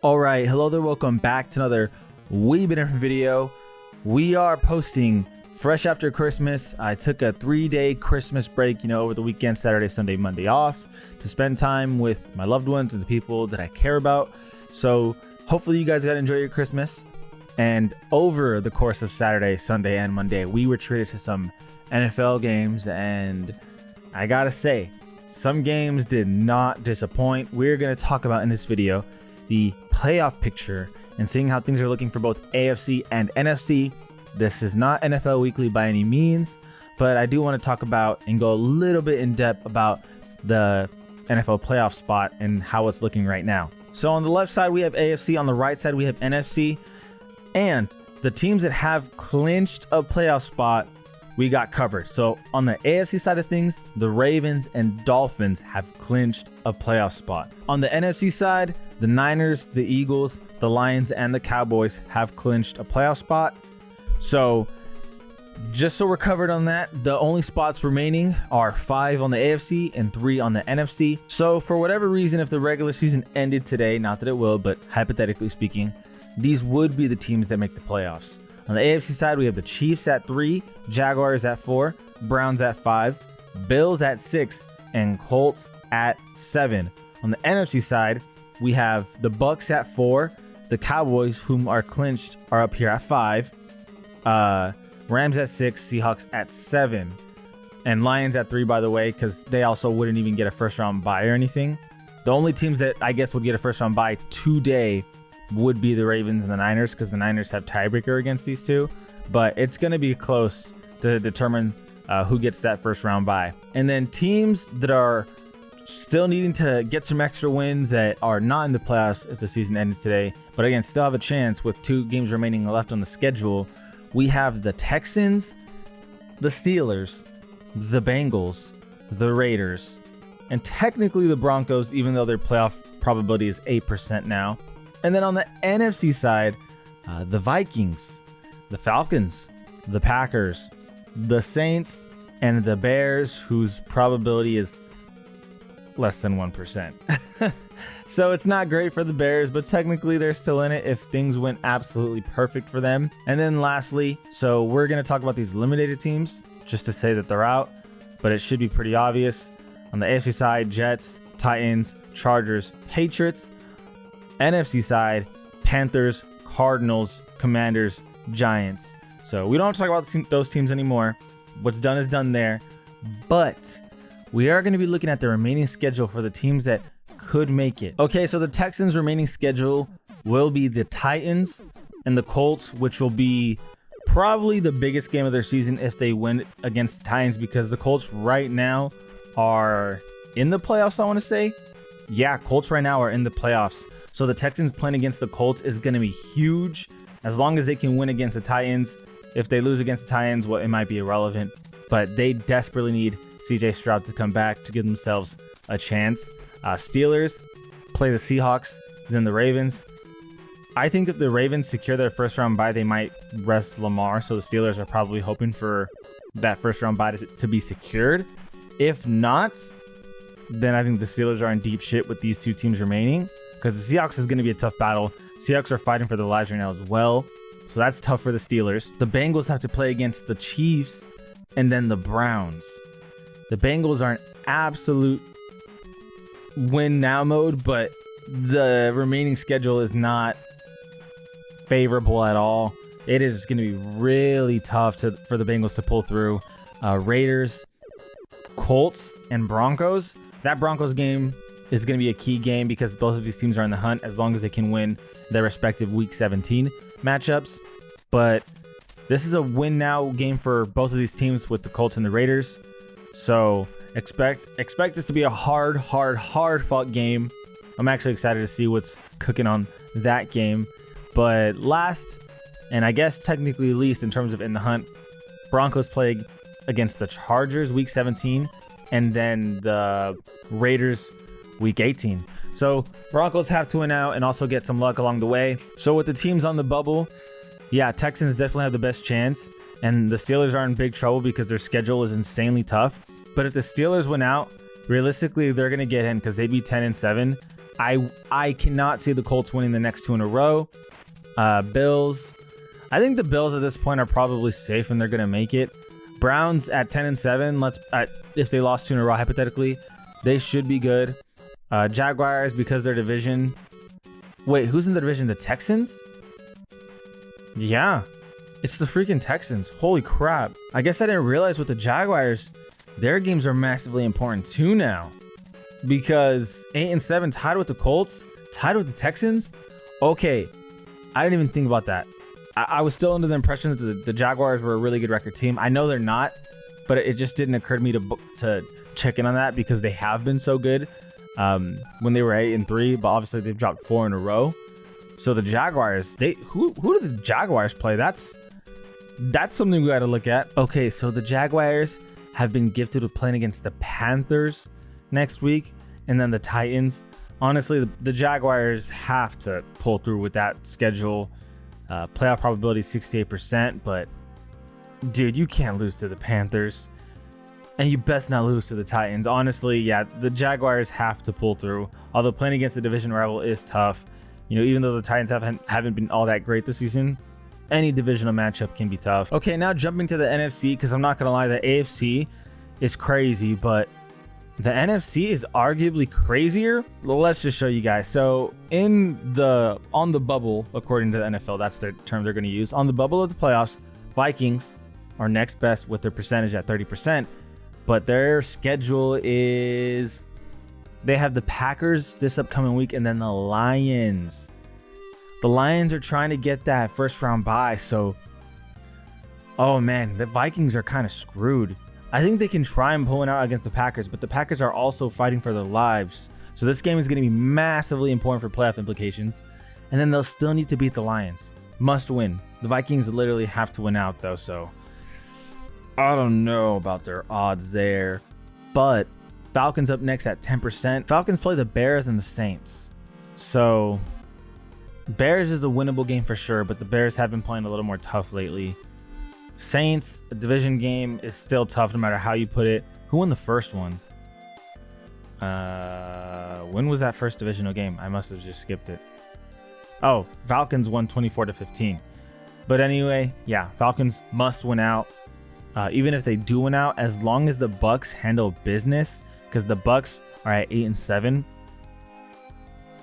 All right, hello there, welcome back to another wee bit different video. We are posting fresh after Christmas. I took a 3-day Christmas break, over the weekend, Saturday, Sunday, Monday off to spend time with my loved ones and the people that I care about. So hopefully you guys got to enjoy your Christmas. And over the course of Saturday, Sunday, and Monday, we were treated to some NFL games, and I gotta say, some games did not disappoint. We're gonna talk about in this video the playoff picture and seeing how things are looking for both AFC and NFC. This is not NFL Weekly by any means, but I do want to talk about and go a little bit in depth about the NFL playoff spot and how it's looking right now. So on the left side, we have AFC. On the right side, we have NFC. And the teams that have clinched a playoff spot, we got covered. So on the AFC side of things, the Ravens and Dolphins have clinched a playoff spot. On the NFC side, the Niners, the Eagles, the Lions, and the Cowboys have clinched a playoff spot. So just so we're covered on that, the only spots remaining are 5 on the AFC and 3 on the NFC. So for whatever reason, if the regular season ended today, not that it will, but hypothetically speaking, these would be the teams that make the playoffs. On the AFC side, we have the Chiefs at 3, Jaguars at 4, Browns at 5, Bills at 6, and Colts at 7. On the NFC side, we have the Bucks at 4, the Cowboys, whom are clinched, are up here at 5, Rams at 6, Seahawks at 7, and Lions at 3, by the way, because they also wouldn't even get a first round bye or anything. The only teams that I guess would get a first round bye today would be the Ravens and the Niners, because the Niners have tiebreaker against these two, but it's going to be close to determine who gets that first round bye. And then teams that are still needing to get some extra wins that are not in the playoffs if the season ended today, but again, still have a chance with 2 games remaining left on the schedule. We have the Texans, the Steelers, the Bengals, the Raiders, and technically the Broncos, even though their playoff probability is 8% now. And then on the NFC side, the Vikings, the Falcons, the Packers, the Saints, and the Bears, whose probability is less than 1%. So it's not great for the Bears, but technically they're still in it if things went absolutely perfect for them. And then lastly, so we're going to talk about these eliminated teams just to say that they're out, but it should be pretty obvious. On the AFC side, Jets, Titans, Chargers, Patriots. NFC side, Panthers, Cardinals, Commanders, Giants. So we don't have to talk about those teams anymore. What's done is done there. But we are going to be looking at the remaining schedule for the teams that could make it. Okay, so the Texans' remaining schedule will be the Titans and the Colts, which will be probably the biggest game of their season if they win against the Titans, because the Colts right now are in the playoffs, I want to say. Yeah, Colts right now are in the playoffs. So the Texans playing against the Colts is going to be huge as long as they can win against the Titans. If they lose against the Titans, well, it might be irrelevant, but they desperately need CJ Stroud to come back to give themselves a chance. Steelers play the Seahawks, then the Ravens. I think if the Ravens secure their first round bye, they might rest Lamar. So the Steelers are probably hoping for that first round bye to be secured. If not, then I think the Steelers are in deep shit with these 2 teams remaining, because the Seahawks is going to be a tough battle. Seahawks are fighting for their lives right now as well, so that's tough for the Steelers. The Bengals have to play against the Chiefs and then the Browns. The Bengals are in absolute win now mode, but the remaining schedule is not favorable at all. It is going to be really tough for the Bengals to pull through. Raiders, Colts, and Broncos. That Broncos game is going to be a key game because both of these teams are in the hunt as long as they can win their respective Week 17 matchups. But this is a win now game for both of these teams with the Colts and the Raiders. So expect this to be a hard fought game. I'm actually excited to see what's cooking on that game. But last, and I guess technically least in terms of in the hunt, Broncos play against the Chargers Week 17 and then the Raiders Week 18. So Broncos have to win out and also get some luck along the way. So with the teams on the bubble, yeah, Texans definitely have the best chance, and the Steelers are in big trouble because their schedule is insanely tough. But if the Steelers win out, realistically, they're going to get in because they'd be 10-7. I cannot see the Colts winning the next 2 in a row. Bills. I think the Bills at this point are probably safe and they're gonna make it. Browns at 10-7. If they lost 2 in a row, hypothetically, they should be good. Jaguars, because their division. Wait, who's in the division? The Texans? Yeah, it's the freaking Texans. Holy crap. I guess I didn't realize with the Jaguars, their games are massively important too now. Because 8-7 tied with the Colts, tied with the Texans. Okay, I didn't even think about that. I was still under the impression that the Jaguars were a really good record team. I know they're not, but it just didn't occur to me to check in on that because they have been so good when they were 8-3, but obviously they've dropped 4 in a row. So the Jaguars, who do the Jaguars play? That's something we got to look at. Okay, so the Jaguars have been gifted with playing against the Panthers next week and then the Titans. Honestly, the Jaguars have to pull through with that schedule. Playoff probability 68%, but dude, you can't lose to the Panthers, and you best not lose to the Titans. Honestly, yeah, the Jaguars have to pull through. Although playing against a division rival is tough, you know, even though the Titans haven't been all that great this season, any divisional matchup can be tough. Okay, now jumping to the NFC, because I'm not gonna lie, the AFC is crazy, but the NFC is arguably crazier. Let's just show you guys. So on the bubble, according to the NFL, that's the term they're going to use. On the bubble of the playoffs, Vikings are next best with their percentage at 30%. But their schedule is, they have the Packers this upcoming week and then the Lions. The Lions are trying to get that first round bye. So, oh man, the Vikings are kind of screwed. I think they can try and pull it out against the Packers, but the Packers are also fighting for their lives. So this game is going to be massively important for playoff implications. And then they'll still need to beat the Lions. Must win. The Vikings literally have to win out, though, so I don't know about their odds there. But Falcons up next at 10%. Falcons play the Bears and the Saints. So Bears is a winnable game for sure, but the Bears have been playing a little more tough lately. Saints, a division game, is still tough no matter how you put it. Who won the first one? When was that first divisional game? I must have just skipped it. Oh, Falcons won 24-15. But anyway, yeah, Falcons must win out. Even if they do win out, as long as the Bucks handle business, because the Bucks are at 8-7.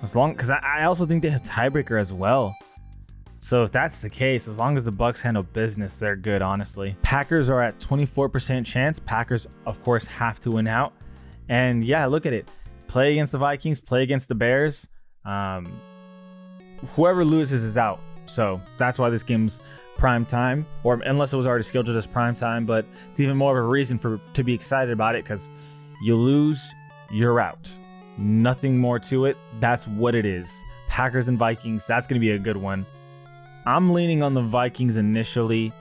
Because I also think they have tiebreaker as well. So if that's the case, as long as the Bucks handle business, they're good, honestly. Packers are at 24% chance. Packers, of course, have to win out. And yeah, look at it. Play against the Vikings, play against the Bears. Whoever loses is out. So that's why this game's prime time, or unless it was already scheduled as prime time, but it's even more of a reason to be excited about it, because you lose, you're out. Nothing more to it. That's what it is. Packers and Vikings, that's going to be a good one. I'm leaning on the Vikings initially,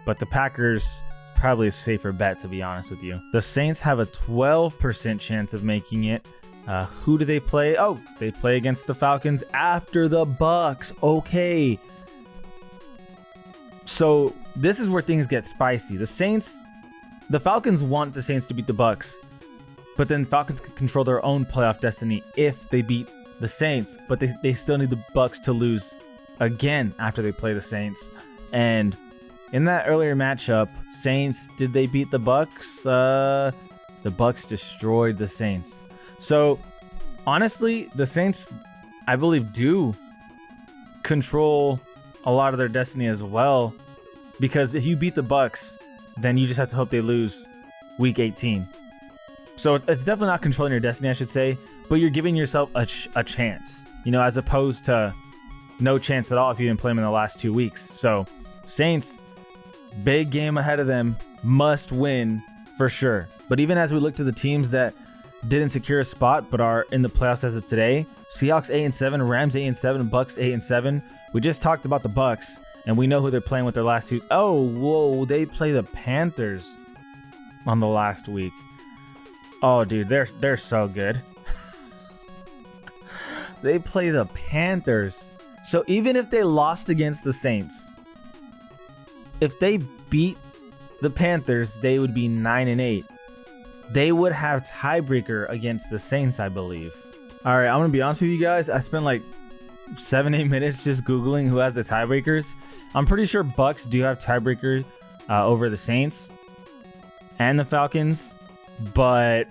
but the Packers probably a safer bet, to be honest with you. The Saints have a 12% chance of making it. Who do they play? Oh, they play against the Falcons after the Bucks. Okay. So this is where things get spicy. The Falcons want the Saints to beat the Bucks, but then Falcons can control their own playoff destiny if they beat the Saints, but they still need the Bucks to lose again after they play the Saints. And in that earlier matchup, Saints, did they beat the Bucks? The Bucks destroyed the Saints. So honestly, the Saints, I believe, do control a lot of their destiny as well, because if you beat the Bucks, then you just have to hope they lose week 18. So it's definitely not controlling your destiny, I should say, but you're giving yourself a chance, you know, as opposed to no chance at all if you didn't play them in the last 2 weeks. So Saints, big game ahead of them, must win for sure. But even as we look to the teams that didn't secure a spot but are in the playoffs as of today, Seahawks 8-7, Rams 8-7, Bucks 8-7. We just talked about the Bucks, and we know who they're playing with their last two. Oh, whoa, they play the Panthers on the last week. Oh, dude, they're so good. They play the Panthers. So even if they lost against the Saints, if they beat the Panthers, they would be 9-8. They would have tiebreaker against the Saints, I believe. All right, I'm gonna be honest with you guys. I spent like 7-8 minutes just googling who has the tiebreakers. I'm pretty sure Bucks do have tiebreaker over the Saints and the Falcons, but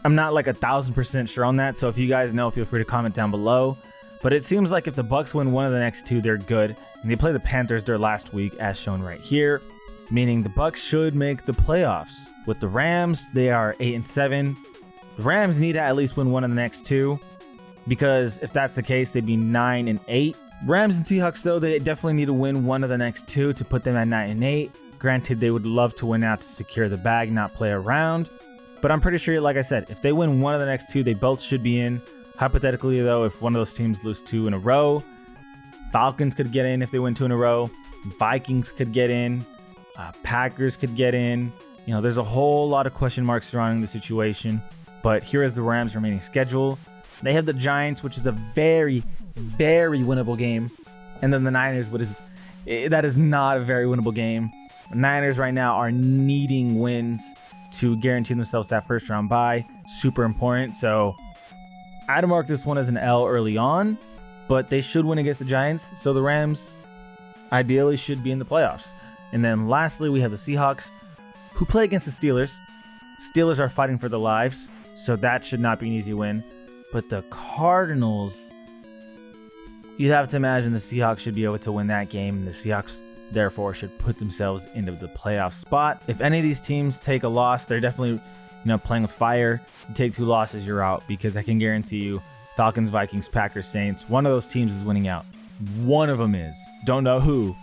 I'm not like 1,000% sure on that. So if you guys know, feel free to comment down below. But it seems like if the Bucks win one of the next two, they're good. And they play the Panthers their last week, as shown right here, meaning the Bucks should make the playoffs. With the Rams, they are 8-7. The Rams need to at least win one of the next two, because if that's the case, they'd be 9-8. Rams and Seahawks, though, they definitely need to win one of the next two to put them at 9-8. Granted, they would love to win out to secure the bag, not play around. But I'm pretty sure, like I said, if they win one of the next two, they both should be in. Hypothetically, though, if one of those teams lose 2 in a row, Falcons could get in if they win 2 in a row. Vikings could get in. Packers could get in. You know, there's a whole lot of question marks surrounding the situation. But here is the Rams' remaining schedule. They have the Giants, which is a very, very winnable game. And then the Niners, that is not a very winnable game. The Niners right now are needing wins to guarantee themselves that first round bye. Super important. So I'd mark this one as an L early on, but they should win against the Giants. So the Rams ideally should be in the playoffs. And then lastly, we have the Seahawks, who play against the Steelers. Steelers are fighting for their lives, so that should not be an easy win. But the Cardinals, you'd have to imagine the Seahawks should be able to win that game, and the Seahawks therefore should put themselves into the playoff spot. If any of these teams take a loss, they're definitely, playing with fire. You take 2 losses, you're out, because I can guarantee you, Falcons, Vikings, Packers, Saints, one of those teams is winning out. One of them is. Don't know who,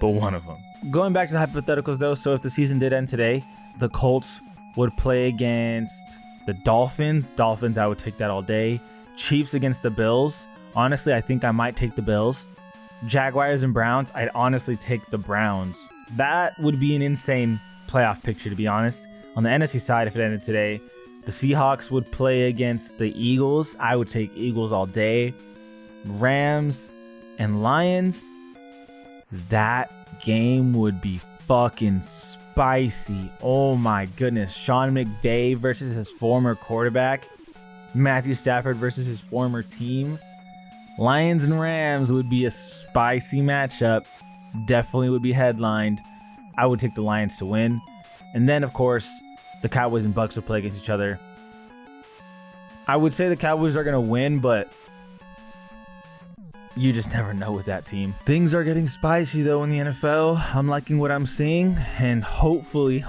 but one of them. Going back to the hypotheticals, though, so if the season did end today, the Colts would play against the Dolphins. Dolphins, I would take that all day. Chiefs against the Bills. Honestly, I think I might take the Bills. Jaguars and Browns, I'd honestly take the Browns. That would be an insane playoff picture, to be honest. On the NFC side, if it ended today, the Seahawks would play against the Eagles. I would take Eagles all day. Rams and Lions, that game would be fucking spicy. Oh my goodness. Sean McVay versus his former quarterback. Matthew Stafford versus his former team. Lions and Rams would be a spicy matchup. Definitely would be headlined. I would take the Lions to win. And then, of course, the Cowboys and Bucks would play against each other. I would say the Cowboys are going to win, but you just never know with that team. Things are getting spicy, though, in the NFL. I'm liking what I'm seeing. And hopefully,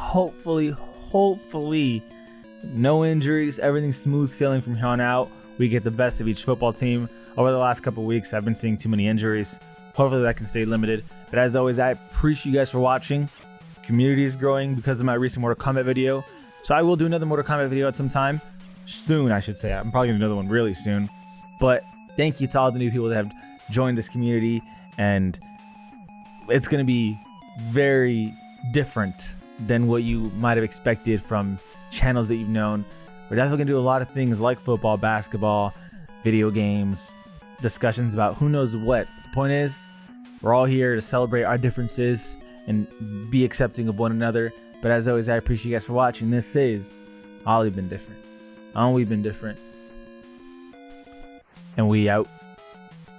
no injuries. Everything's smooth sailing from here on out. We get the best of each football team. Over the last couple of weeks, I've been seeing too many injuries. Hopefully that can stay limited. But as always, I appreciate you guys for watching. Community is growing because of my recent Mortal Kombat video. So I will do another Mortal Kombat video at some time. Soon, I should say. I'm probably going to do another one really soon. But thank you to all the new people that have joined this community. And it's going to be very different than what you might have expected from channels that you've known. We're definitely going to do a lot of things like football, basketball, video games, discussions about who knows what. The point is, we're all here to celebrate our differences and be accepting of one another. But as always, I appreciate you guys for watching. This is Ollie Been Different. We've been different. And we out.